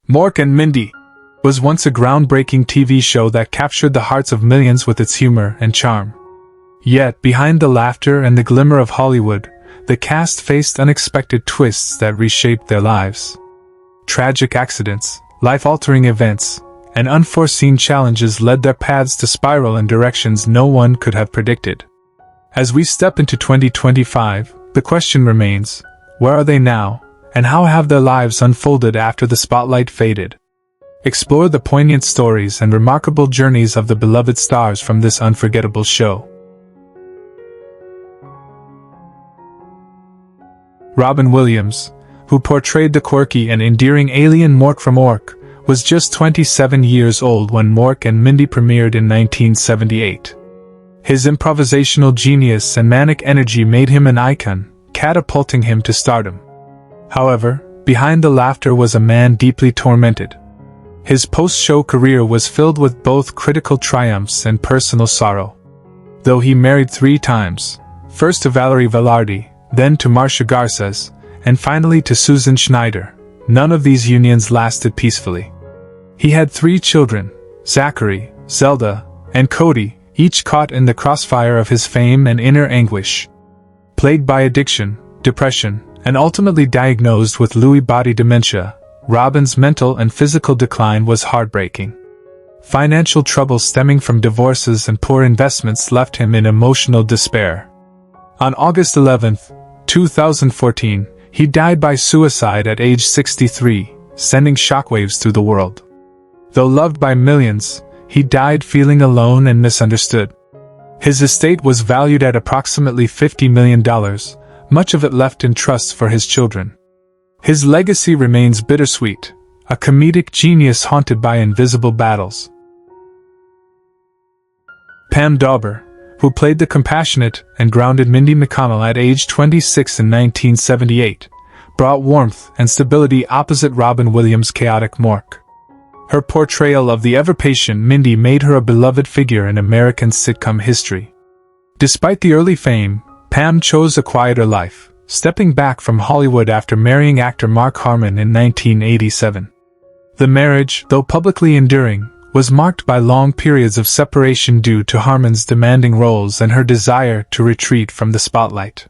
Mork and Mindy was once a groundbreaking TV show that captured the hearts of millions with its humor and charm. Yet, behind the laughter and the glimmer of Hollywood, the cast faced unexpected twists that reshaped their lives. Tragic accidents, life-altering events, and unforeseen challenges led their paths to spiral in directions no one could have predicted. As we step into 2025, the question remains, where are they now, and how have their lives unfolded after the spotlight faded? Explore the poignant stories and remarkable journeys of the beloved stars from this unforgettable show. Robin Williams, who portrayed the quirky and endearing alien Mork from Mork, was just 27 years old when Mork and Mindy premiered in 1978. His improvisational genius and manic energy made him an icon, catapulting him to stardom. However, behind the laughter was a man deeply tormented. His post-show career was filled with both critical triumphs and personal sorrow. Though he married 3 times, first to Valerie Velarde, then to Marcia Garces, and finally to Susan Schneider, none of these unions lasted peacefully. He had 3 children, Zachary, Zelda, and Cody, each caught in the crossfire of his fame and inner anguish. Plagued by addiction, depression, and ultimately diagnosed with Lewy body dementia, Robin's mental and physical decline was heartbreaking. Financial trouble stemming from divorces and poor investments left him in emotional despair. On August 11, 2014, he died by suicide at age 63, sending shockwaves through the world. Though loved by millions, he died feeling alone and misunderstood. His estate was valued at approximately $50 million, much of it left in trusts for his children. His legacy remains bittersweet, a comedic genius haunted by invisible battles. Pam Dawber, who played the compassionate and grounded Mindy McConnell at age 26 in 1978, brought warmth and stability opposite Robin Williams' chaotic Mork. Her portrayal of the ever-patient Mindy made her a beloved figure in American sitcom history. Despite the early fame, Pam chose a quieter life, stepping back from Hollywood after marrying actor Mark Harmon in 1987. The marriage, though publicly enduring, was marked by long periods of separation due to Harmon's demanding roles and her desire to retreat from the spotlight.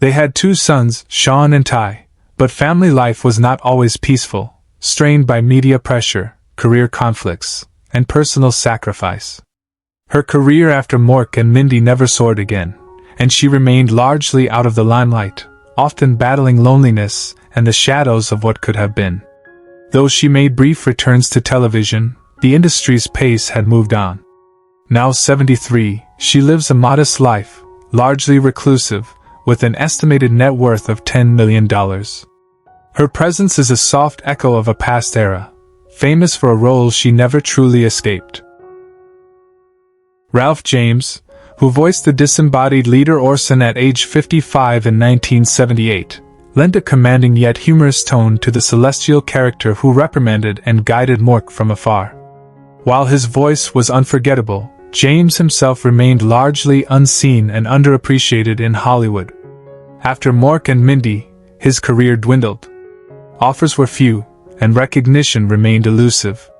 They had 2 sons, Sean and Ty, but family life was not always peaceful, strained by media pressure, career conflicts, and personal sacrifice. Her career after Mork and Mindy never soared again, and she remained largely out of the limelight, often battling loneliness and the shadows of what could have been. Though she made brief returns to television, the industry's pace had moved on. Now 73, she lives a modest life, largely reclusive, with an estimated net worth of $10 million. Her presence is a soft echo of a past era, famous for a role she never truly escaped. Ralph James, who voiced the disembodied leader Orson at age 55 in 1978, lent a commanding yet humorous tone to the celestial character who reprimanded and guided Mork from afar. While his voice was unforgettable, James himself remained largely unseen and underappreciated in Hollywood. After Mork and Mindy, his career dwindled. Offers were few, and recognition remained elusive.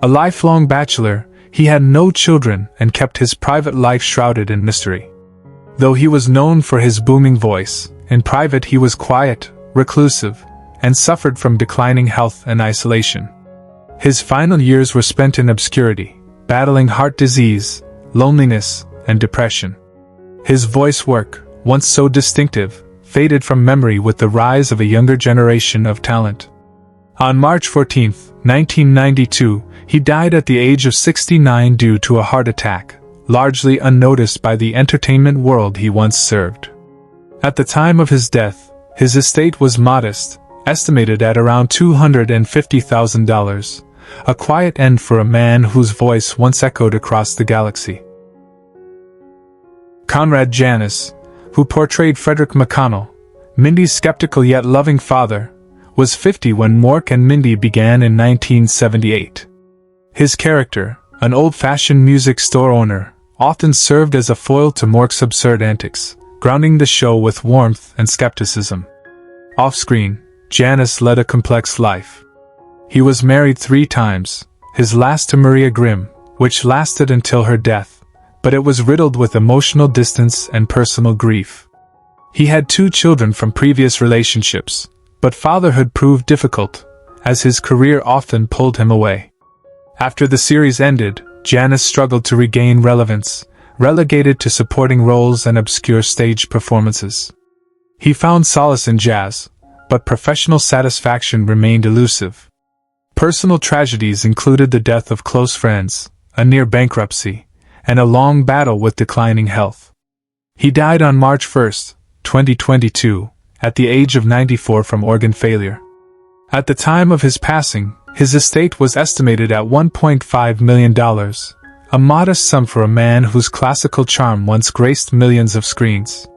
A lifelong bachelor, he had no children and kept his private life shrouded in mystery. Though he was known for his booming voice, in private he was quiet, reclusive, and suffered from declining health and isolation. His final years were spent in obscurity, battling heart disease, loneliness, and depression. His voice work, once so distinctive, faded from memory with the rise of a younger generation of talent. On March 14, 1992, he died at the age of 69 due to a heart attack, largely unnoticed by the entertainment world he once served. At the time of his death, his estate was modest, estimated at around $250,000, a quiet end for a man whose voice once echoed across the galaxy. Conrad Janis, who portrayed Frederick McConnell, Mindy's skeptical yet loving father, was 50 when Mork and Mindy began in 1978. His character, an old-fashioned music store owner, often served as a foil to Mork's absurd antics, grounding the show with warmth and skepticism. Off-screen, Janis led a complex life. He was married 3 times, his last to Maria Grimm, which lasted until her death, but it was riddled with emotional distance and personal grief. He had 2 children from previous relationships, but fatherhood proved difficult, as his career often pulled him away. After the series ended, Janis struggled to regain relevance, relegated to supporting roles and obscure stage performances. He found solace in jazz, but professional satisfaction remained elusive. Personal tragedies included the death of close friends, a near bankruptcy, and a long battle with declining health. He died on March 1, 2022, at the age of 94 from organ failure. At the time of his passing, his estate was estimated at $1.5 million, a modest sum for a man whose classical charm once graced millions of screens.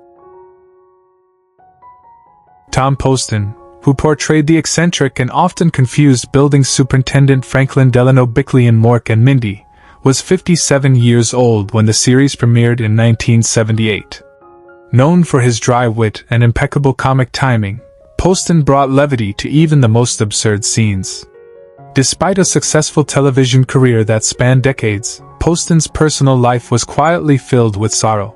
Tom Poston, who portrayed the eccentric and often confused building superintendent Franklin Delano Bickley in Mork and Mindy, was 57 years old when the series premiered in 1978. Known for his dry wit and impeccable comic timing, Poston brought levity to even the most absurd scenes. Despite a successful television career that spanned decades, Poston's personal life was quietly filled with sorrow.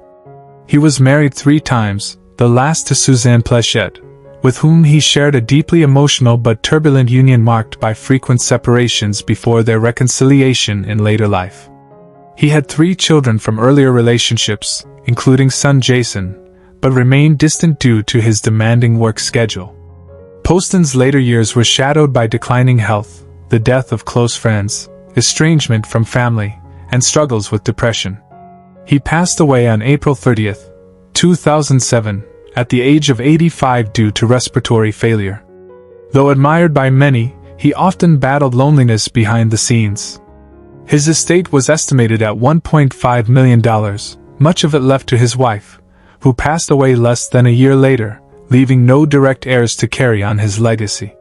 He was married 3 times, the last to Suzanne Pleshette, with whom he shared a deeply emotional but turbulent union marked by frequent separations before their reconciliation in later life. He had 3 children from earlier relationships, including son Jason, but remained distant due to his demanding work schedule. Poston's later years were shadowed by declining health, the death of close friends, estrangement from family, and struggles with depression. He passed away on April 30, 2007, at the age of 85 due to respiratory failure. Though admired by many, he often battled loneliness behind the scenes. His estate was estimated at $1.5 million, much of it left to his wife, who passed away less than a year later, leaving no direct heirs to carry on his legacy.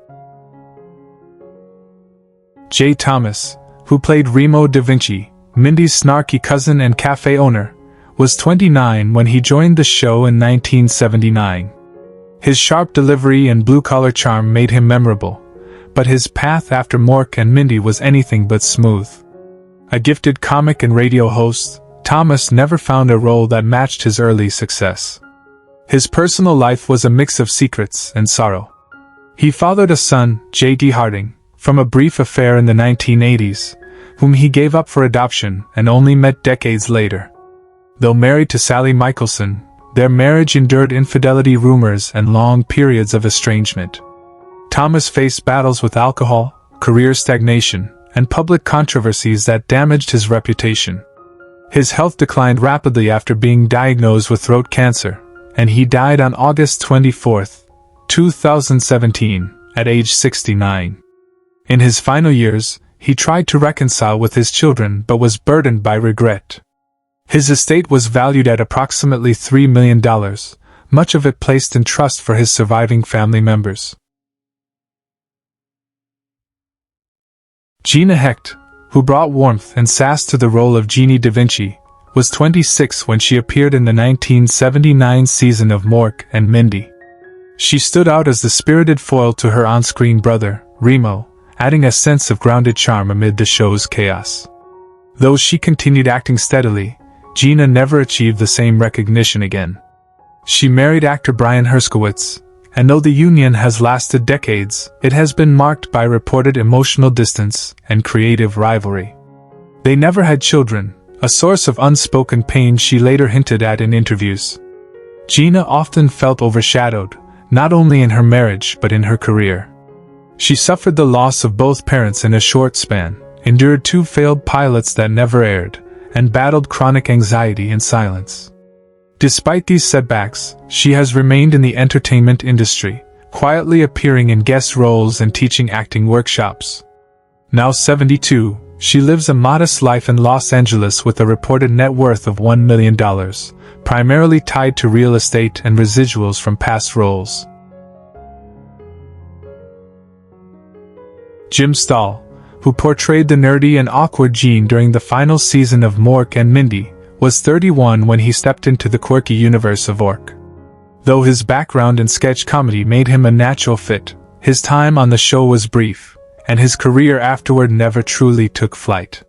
Jay Thomas, who played Remo da Vinci, Mindy's snarky cousin and cafe owner, was 29 when he joined the show in 1979. His sharp delivery and blue-collar charm made him memorable, but his path after Mork and Mindy was anything but smooth. A gifted comic and radio host, Thomas never found a role that matched his early success. His personal life was a mix of secrets and sorrow. He fathered a son, J.D. Harding, from a brief affair in the 1980s, whom he gave up for adoption and only met decades later. Though married to Sally Michelson, their marriage endured infidelity rumors and long periods of estrangement. Thomas faced battles with alcohol, career stagnation, and public controversies that damaged his reputation. His health declined rapidly after being diagnosed with throat cancer, and he died on August 24, 2017, at age 69. In his final years, he tried to reconcile with his children but was burdened by regret. His estate was valued at approximately $3 million, much of it placed in trust for his surviving family members. Gina Hecht, who brought warmth and sass to the role of Jeannie da Vinci, was 26 when she appeared in the 1979 season of Mork and Mindy. She stood out as the spirited foil to her on-screen brother, Remo, adding a sense of grounded charm amid the show's chaos. Though she continued acting steadily, Gina never achieved the same recognition again. She married actor Brian Herskowitz, and though the union has lasted decades, it has been marked by reported emotional distance and creative rivalry. They never had children, a source of unspoken pain she later hinted at in interviews. Gina often felt overshadowed, not only in her marriage but in her career. She suffered the loss of both parents in a short span, endured 2 failed pilots that never aired, and battled chronic anxiety in silence. Despite these setbacks, she has remained in the entertainment industry, quietly appearing in guest roles and teaching acting workshops. Now 72, she lives a modest life in Los Angeles with a reported net worth of $1 million, primarily tied to real estate and residuals from past roles. Jim Stahl, who portrayed the nerdy and awkward Gene during the final season of Mork and Mindy, was 31 when he stepped into the quirky universe of Ork. Though his background in sketch comedy made him a natural fit, his time on the show was brief, and his career afterward never truly took flight.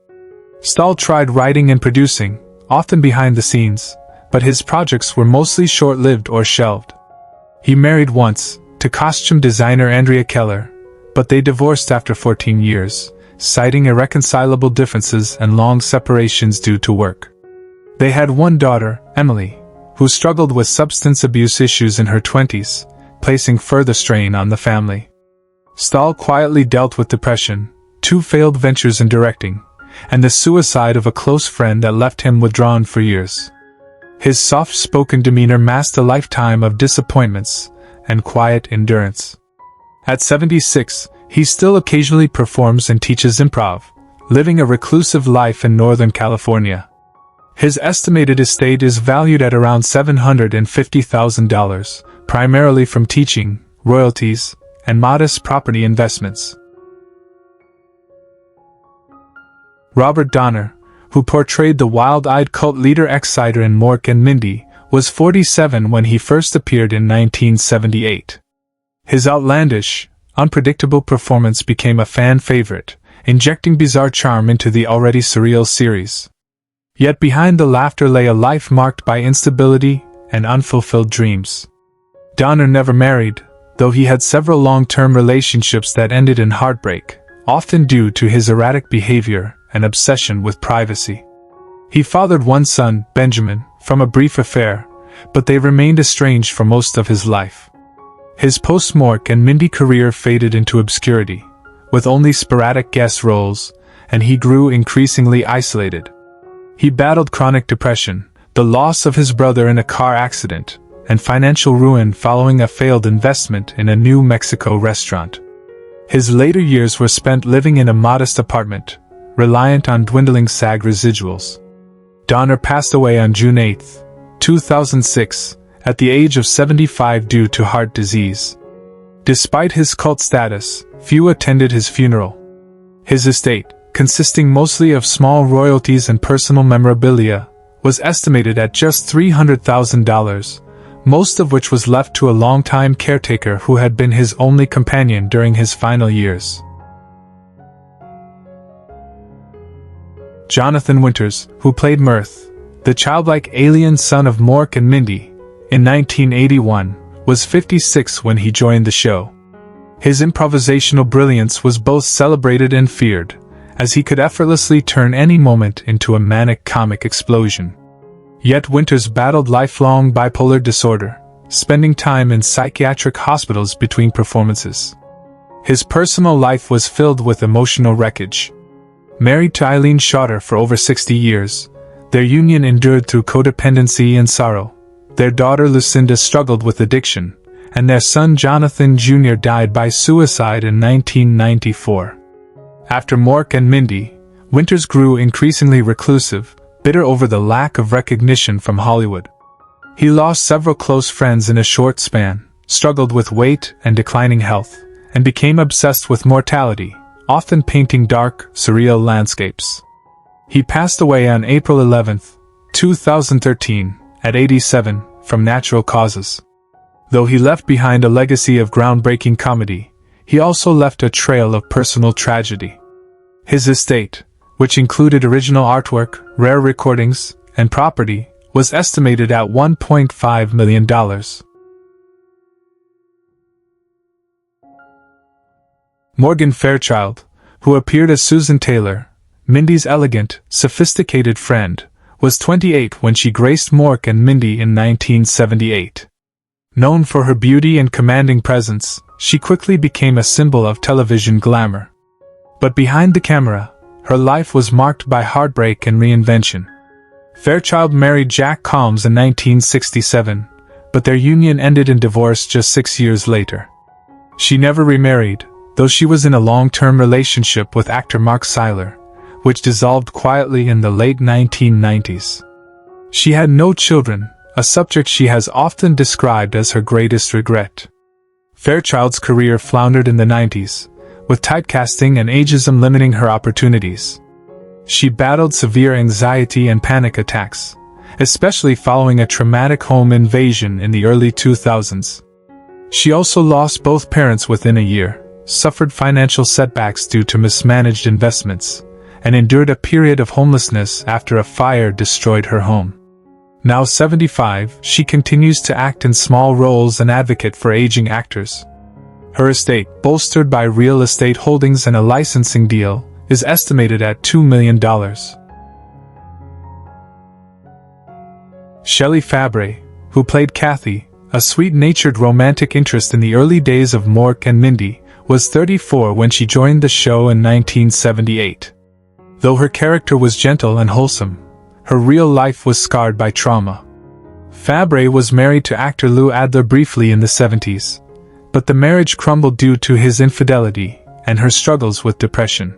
Stahl tried writing and producing, often behind the scenes, but his projects were mostly short-lived or shelved. He married once, to costume designer Andrea Keller, but they divorced after 14 years, citing irreconcilable differences and long separations due to work. They had one daughter, Emily, who struggled with substance abuse issues in her 20s, placing further strain on the family. Stahl quietly dealt with depression, 2 failed ventures in directing, and the suicide of a close friend that left him withdrawn for years. His soft-spoken demeanor masked a lifetime of disappointments and quiet endurance. At 76, he still occasionally performs and teaches improv, living a reclusive life in Northern California. His estimated estate is valued at around $750,000, primarily from teaching, royalties, and modest property investments. Robert Donner, who portrayed the wild-eyed cult leader Exciter in Mork and Mindy, was 47 when he first appeared in 1978. His outlandish, unpredictable performance became a fan favorite, injecting bizarre charm into the already surreal series. Yet behind the laughter lay a life marked by instability and unfulfilled dreams. Donner never married, though he had several long-term relationships that ended in heartbreak, often due to his erratic behavior and obsession with privacy. He fathered one son, Benjamin, from a brief affair, but they remained estranged for most of his life. His post-Mork and Mindy career faded into obscurity, with only sporadic guest roles, and he grew increasingly isolated. He battled chronic depression, the loss of his brother in a car accident, and financial ruin following a failed investment in a New Mexico restaurant. His later years were spent living in a modest apartment, reliant on dwindling SAG residuals. Donner passed away on June 8, 2006, at the age of 75 due to heart disease. Despite his cult status, few attended his funeral. His estate, consisting mostly of small royalties and personal memorabilia, was estimated at just $300,000, most of which was left to a longtime caretaker who had been his only companion during his final years. Jonathan Winters, who played Mirth, the childlike alien son of Mork and Mindy, in 1981, was 56 when he joined the show. His improvisational brilliance was both celebrated and feared, as he could effortlessly turn any moment into a manic comic explosion. Yet Winters battled lifelong bipolar disorder, spending time in psychiatric hospitals between performances. His personal life was filled with emotional wreckage. Married to Eileen Shotter for over 60 years, their union endured through codependency and sorrow. Their daughter Lucinda struggled with addiction, and their son Jonathan Jr. died by suicide in 1994. After Mork and Mindy, Winters grew increasingly reclusive, bitter over the lack of recognition from Hollywood. He lost several close friends in a short span, struggled with weight and declining health, and became obsessed with mortality, often painting dark, surreal landscapes. He passed away on April 11, 2013, at 87, from natural causes. Though he left behind a legacy of groundbreaking comedy, he also left a trail of personal tragedy. His estate, which included original artwork, rare recordings, and property, was estimated at $1.5 million. Morgan Fairchild, who appeared as Susan Taylor, Mindy's elegant, sophisticated friend, was 28 when she graced Mork and Mindy in 1978. Known for her beauty and commanding presence, she quickly became a symbol of television glamour. But behind the camera, her life was marked by heartbreak and reinvention. Fairchild married Jack Calms in 1967, but their union ended in divorce just 6 years later. She never remarried, though she was in a long-term relationship with actor Mark Seiler, which dissolved quietly in the late 1990s. She had no children, a subject she has often described as her greatest regret. Fairchild's career floundered in the 90s, with typecasting and ageism limiting her opportunities. She battled severe anxiety and panic attacks, especially following a traumatic home invasion in the early 2000s. She also lost both parents within a year, suffered financial setbacks due to mismanaged investments, and endured a period of homelessness after a fire destroyed her home. Now 75, she continues to act in small roles and advocate for aging actors. Her estate, bolstered by real estate holdings and a licensing deal, is estimated at $2 million. Shelley Fabre, who played Kathy, a sweet-natured romantic interest in the early days of Mork and Mindy, was 34 when she joined the show in 1978. Though her character was gentle and wholesome, her real life was scarred by trauma. Fabre was married to actor Lou Adler briefly in the 70s, but the marriage crumbled due to his infidelity and her struggles with depression.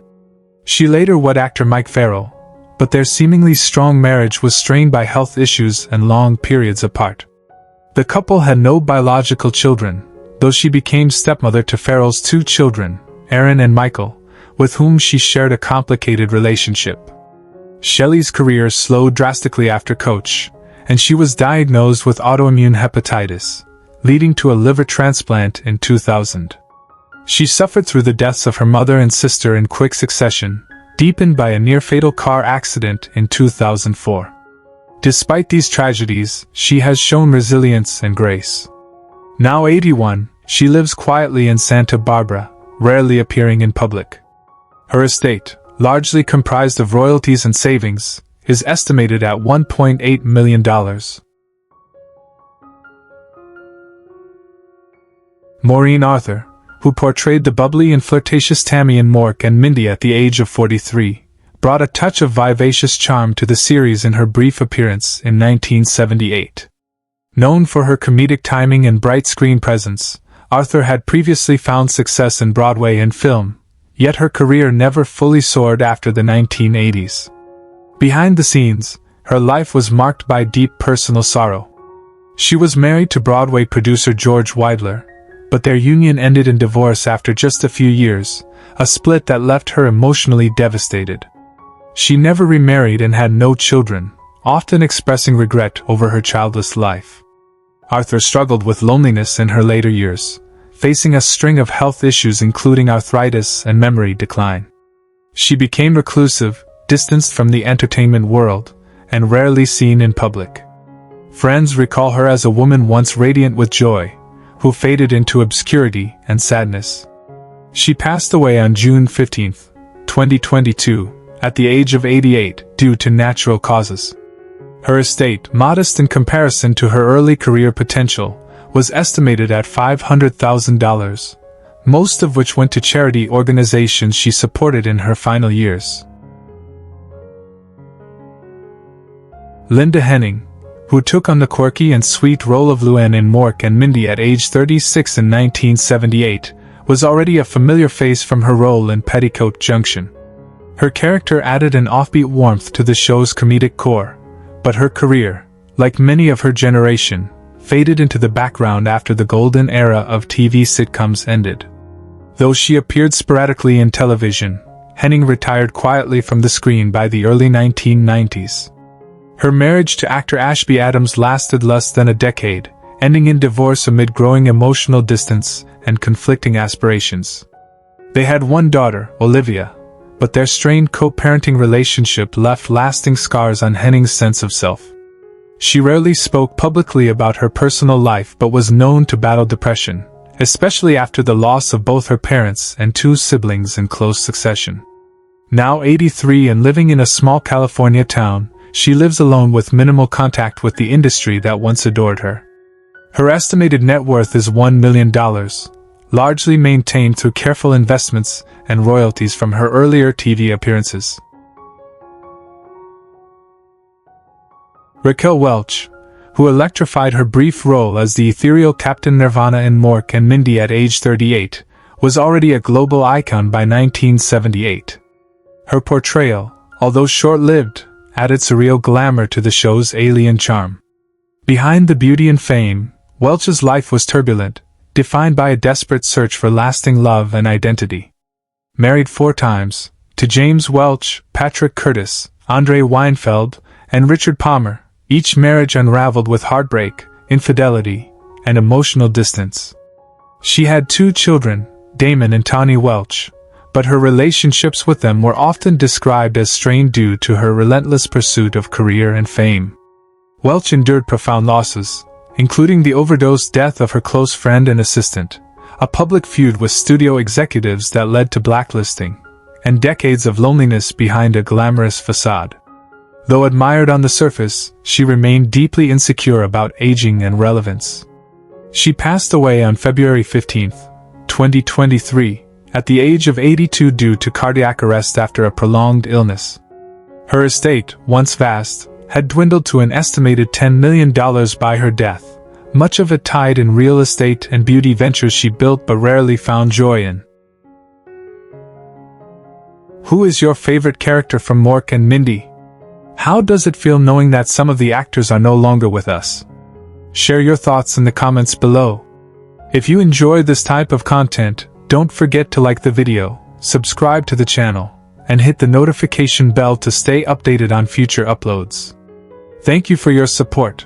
She later wed actor Mike Farrell, but their seemingly strong marriage was strained by health issues and long periods apart. The couple had no biological children, though she became stepmother to Farrell's 2 children, Aaron and Michael, with whom she shared a complicated relationship. Shelley's career slowed drastically after Coach, and she was diagnosed with autoimmune hepatitis, leading to a liver transplant in 2000. She suffered through the deaths of her mother and sister in quick succession, deepened by a near-fatal car accident in 2004. Despite these tragedies, she has shown resilience and grace. Now 81, she lives quietly in Santa Barbara, rarely appearing in public. Her estate, largely comprised of royalties and savings, is estimated at $1.8 million. Maureen Arthur, who portrayed the bubbly and flirtatious Tammy in Mork and Mindy at the age of 43, brought a touch of vivacious charm to the series in her brief appearance in 1978. Known for her comedic timing and bright screen presence, Arthur had previously found success in Broadway and film, yet her career never fully soared after the 1980s. Behind the scenes, her life was marked by deep personal sorrow. She was married to Broadway producer George Weidler, but their union ended in divorce after just a few years, a split that left her emotionally devastated. She never remarried and had no children, often expressing regret over her childless life. Arthur struggled with loneliness in her later years, facing a string of health issues including arthritis and memory decline. She became reclusive, distanced from the entertainment world, and rarely seen in public. Friends recall her as a woman once radiant with joy, who faded into obscurity and sadness. She passed away on June 15, 2022, at the age of 88, due to natural causes. Her estate, modest in comparison to her early career potential, was estimated at $500,000, most of which went to charity organizations she supported in her final years. Linda Henning, who took on the quirky and sweet role of Luann in Mork and Mindy at age 36 in 1978, was already a familiar face from her role in Petticoat Junction. Her character added an offbeat warmth to the show's comedic core, but her career, like many of her generation, faded into the background after the golden era of TV sitcoms ended. Though she appeared sporadically in television, Henning retired quietly from the screen by the early 1990s. Her marriage to actor Ashby Adams lasted less than a decade, ending in divorce amid growing emotional distance and conflicting aspirations. They had one daughter, Olivia, but their strained co-parenting relationship left lasting scars on Henning's sense of self. She rarely spoke publicly about her personal life but was known to battle depression, especially after the loss of both her parents and 2 siblings in close succession. Now 83 and living in a small California town, she lives alone with minimal contact with the industry that once adored her. Her estimated net worth is $1 million, largely maintained through careful investments and royalties from her earlier TV appearances. Raquel Welch, who electrified her brief role as the ethereal Captain Nirvana in Mork and Mindy at age 38, was already a global icon by 1978. Her portrayal, although short-lived, added surreal glamour to the show's alien charm. Behind the beauty and fame, Welch's life was turbulent, defined by a desperate search for lasting love and identity. Married 4 times, to James Welch, Patrick Curtis, Andre Weinfeld, and Richard Palmer, each marriage unraveled with heartbreak, infidelity, and emotional distance. She had 2 children, Damon and Tawny Welch, but her relationships with them were often described as strained due to her relentless pursuit of career and fame. Welch endured profound losses, including the overdose death of her close friend and assistant, a public feud with studio executives that led to blacklisting, and decades of loneliness behind a glamorous facade. Though admired on the surface, she remained deeply insecure about aging and relevance. She passed away on February 15, 2023, at the age of 82 due to cardiac arrest after a prolonged illness. Her estate, once vast, had dwindled to an estimated $10 million by her death, much of it tied in real estate and beauty ventures she built but rarely found joy in. Who is your favorite character from Mork and Mindy? How does it feel knowing that some of the actors are no longer with us? Share your thoughts in the comments below. If you enjoy this type of content, don't forget to like the video, subscribe to the channel, and hit the notification bell to stay updated on future uploads. Thank you for your support.